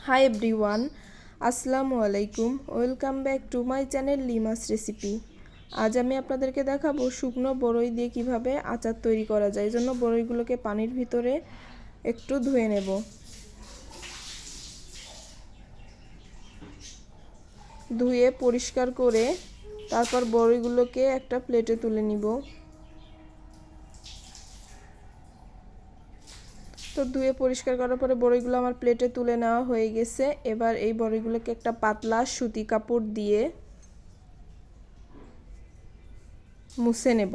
High everyone, আসসালামু আলাইকুম। Welcome back to my channel Lima's recipe. আজ আমি আপনাদেরকে দেখাবো শুকনো বরই দিয়ে কিভাবে আচার তৈরি করা যায়। এই জন্য বরইগুলোকে পানির ভিতরে একটু ধুয়ে নেব। ধুয়ে পরিষ্কার করে তারপর বরইগুলোকে একটা প্লেটে তুলে নিব। তো ধুয়ে পরিষ্কার করার পরে বড়ইগুলো আমার প্লেটে তুলে নেওয়া হয়ে গেছে। এবার এই বড়ইগুলোকে একটা পাতলা সুতি কাপড় দিয়ে মুছে নেব।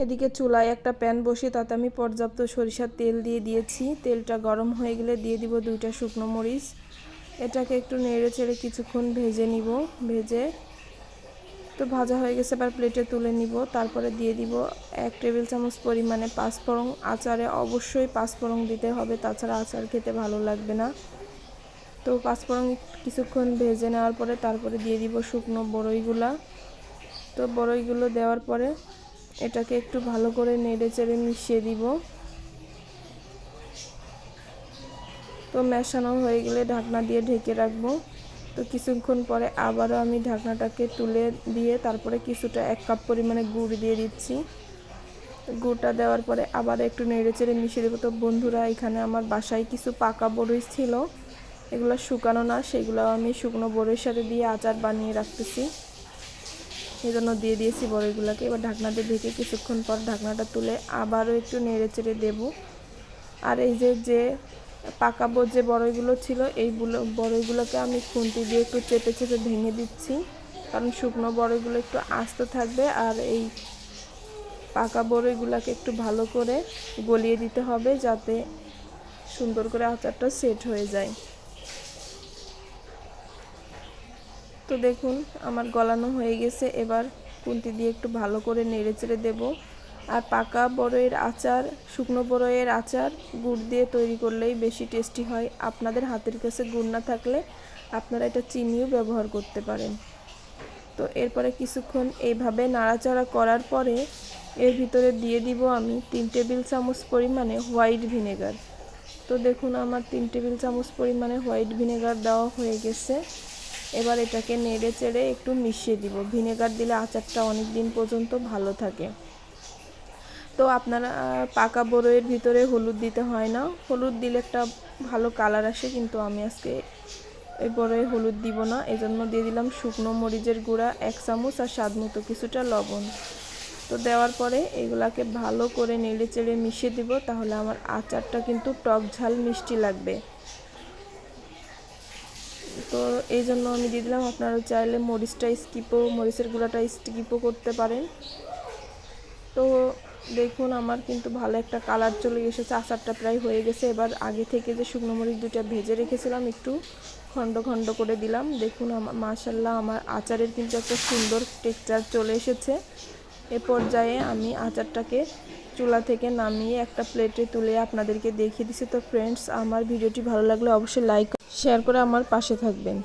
এদিকে চুলায় একটা প্যান বসিয়ে তাতে আমি পর্যাপ্ত সরিষার তেল দিয়ে দিয়েছি। তেলটা গরম হয়ে গেলে দিয়ে দিব 2টা শুকনো মরিচ। এটাকে একটু নেড়ে চেড়ে কিছুক্ষণ ভেজে নিব। ভেজে তো ভাজা হয়ে গেছে, এবার প্লেটে তুলে নিব। তারপরে দিয়ে দিব 1 টেবিল চামচ পরিমাণে পাঁচফোড়ন। আচারে অবশ্যই পাঁচফোড়ন দিতে হবে, তাছাড়া আচার খেতে ভালো লাগবে না। তো পাঁচফোড়ন কিছুক্ষণ ভেজে নেওয়ার পরে তারপরে দিয়ে দিব শুকনো বড়ইগুলা। তো বড়ইগুলো দেওয়ার পরে এটাকে একটু ভালো করে নেড়ে চেড়ে মিশিয়ে দিব। তো মেশানো হয়ে গেলে ঢাকনা দিয়ে ঢেকে রাখবো। তো কিছুক্ষণ পরে আবারও আমি ঢাকনাটাকে তুলে দিয়ে তারপরে কিছুটা 1 কাপ পরিমাণে গুড় দিয়ে দিচ্ছি। গুড়টা দেওয়ার পরে আবার একটু নেড়ে চেড়ে মিশিয়ে দেবো। তো বন্ধুরা, এখানে আমার বাসায় কিছু পাকা বড়ই ছিল, এগুলো শুকানো না, সেগুলো আমি শুকনো বড়ইয়ের সাথে দিয়ে আচার বানিয়ে রাখতেছি। এই জন্য দিয়ে দিয়েছি বড়ইগুলোকে। এবার ঢাকনাতে ঢেকে কিছুক্ষণ পর ঢাকনাটা তুলে আবারও একটু নেড়ে চেড়ে দেবো। আর এই যে পাকা যে বড়ইগুলো ছিল, এই বড়ইগুলোকে আমি খুন্তি দিয়ে একটু চেপে চেপে ভেঙে দিচ্ছি, কারণ শুকনো বড়ইগুলো একটু আস্ত থাকবে। আর এই পাকা বড়ইগুলোকে একটু ভালো করে গলিয়ে দিতে হবে, যাতে সুন্দর করে আচারটা সেট হয়ে যায়। তো দেখুন আমার গলানো হয়ে গেছে। এবার খুন্তি দিয়ে একটু ভালো করে নেড়ে চেড়ে দেবো। আর পাকা বড়ইয়ের আচার, শুকনো বড়ইয়ের আচার গুড় দিয়ে তৈরি করলেই বেশি টেস্টি হয়। আপনাদের হাতের কাছে গুড় না থাকলে আপনারা এটা চিনিও ব্যবহার করতে পারেন। তো এরপরে কিছুক্ষণ এইভাবে নাড়াচাড়া করার পরে এর ভিতরে দিয়ে দিব আমি 3 টেবিল চামচ পরিমাণে হোয়াইট ভিনেগার। তো দেখুন আমার 3 টেবিল চামচ পরিমাণে হোয়াইট ভিনেগার দেওয়া হয়ে গেছে। এবার এটাকে নেড়ে চেড়ে একটু মিশিয়ে দিব। ভিনেগার দিলে আচারটা অনেক দিন পর্যন্ত ভালো থাকে। তো আপনারা পাকা বড়ইয়ের ভিতরে হলুদ দিতে হয় না, হলুদ দিলে একটা ভালো কালার আসে, কিন্তু আমি আজকে এই বড়ইয়ে হলুদ দিব না। এজন্য দিয়ে দিলাম শুকনো মরিচের গুঁড়া 1 চামচ আর স্বাদ মতো কিছুটা লবণ। তো দেওয়ার পরে এগুলাকে ভালো করে নেড়ে চেড়ে মিশিয়ে দিব, তাহলে আমার আচারটা কিন্তু টক ঝাল মিষ্টি লাগবে। তো এই জন্য আমি দিয়ে দিলাম। আপনারা চাইলে মরিচের গুঁড়াটা স্কিপও করতে পারেন। তো দেখুন আমার কিন্তু ভালো একটা কালার চলে এসেছে, আচারটা প্রায় হয়ে গেছে। এবার আগে থেকে যে শুকনো মরিচ 2টা ভেজে রেখেছিলাম একটু খণ্ড খণ্ড করে দিলাম। দেখুন আমার মাশাআল্লাহ আমার আচারের কিন্তু একটা সুন্দর টেক্সচার চলে এসেছে। এ পর্যায়ে আমি আচারটাকে চুলা থেকে নামিয়ে একটা প্লেটে তুলে আপনাদেরকে দেখিয়ে দিচ্ছি। তো ফ্রেন্ডস, আমার ভিডিওটি ভালো লাগলে অবশ্যই লাইক শেয়ার করে আমার পাশে থাকবেন।